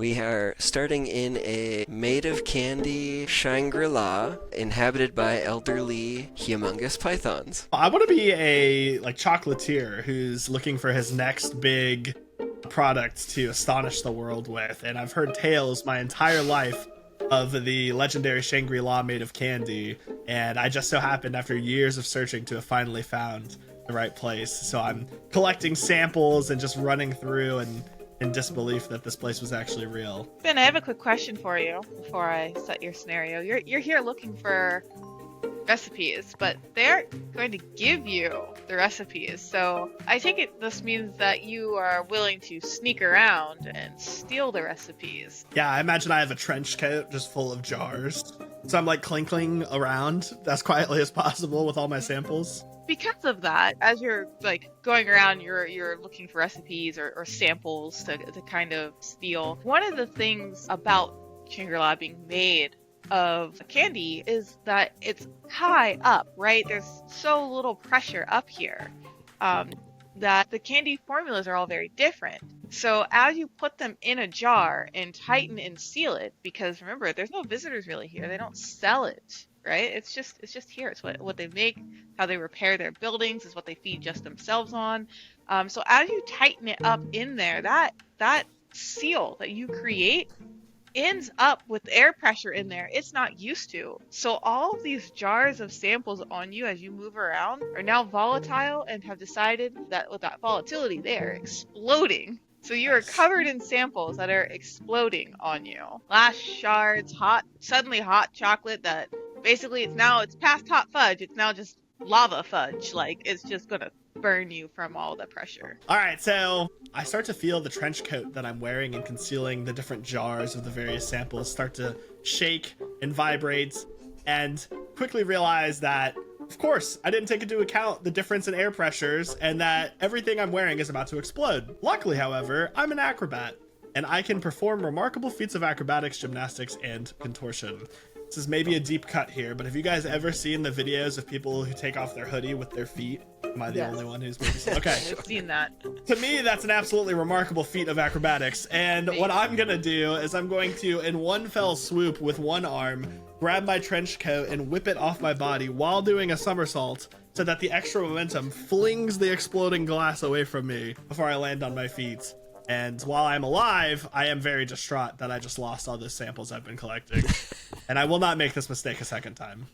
We are starting in a made of candy Shangri-La inhabited by elderly humongous pythons. I want to be a chocolatier who's looking for his next big product to astonish the world with, and I've heard tales my entire life of the legendary Shangri-La made of candy, and I just so happened after years of searching to have finally found the right place. So I'm collecting samples and just running through and in disbelief that this place was actually real. Ben, I have a quick question for you before I set your scenario. You're here looking for recipes, but they're going to give you the recipes. So I take this means that you are willing to sneak around and steal the recipes. Yeah, I imagine I have a trench coat just full of jars. So I'm clinking around as quietly as possible with all my samples. Because of that, as you're going around, you're looking for recipes or samples to kind of steal. One of the things about Shangri-La being made of candy is that it's high up, right? There's so little pressure up here that the candy formulas are all very different. So as you put them in a jar and tighten and seal it, because remember, there's no visitors really here. They don't sell it, right? It's just here. It's what they make, how they repair their buildings, is what they feed just themselves on. So as you tighten it up in there, that seal that you create ends up with air pressure in there it's not used to. So all of these jars of samples on you as you move around are now volatile and have decided that with that volatility, they are exploding. So you are covered in samples that are exploding on you. Glass shards, suddenly hot chocolate that basically it's past hot fudge. It's now just lava fudge. It's just gonna burn you from all the pressure. All right, so I start to feel the trench coat that I'm wearing and concealing the different jars of the various samples start to shake and vibrate, and quickly realize that, of course, I didn't take into account the difference in air pressures and that everything I'm wearing is about to explode. Luckily, however, I'm an acrobat, and I can perform remarkable feats of acrobatics, gymnastics, and contortion. This is maybe a deep cut here, but have you guys ever seen the videos of people who take off their hoodie with their feet? Am I the only one who's maybe okay? I've seen that. To me, that's an absolutely remarkable feat of acrobatics. And what I'm gonna do is I'm going to, in one fell swoop with one arm, grab my trench coat and whip it off my body while doing a somersault so that the extra momentum flings the exploding glass away from me before I land on my feet. And while I'm alive, I am very distraught that I just lost all those samples I've been collecting. And I will not make this mistake a second time.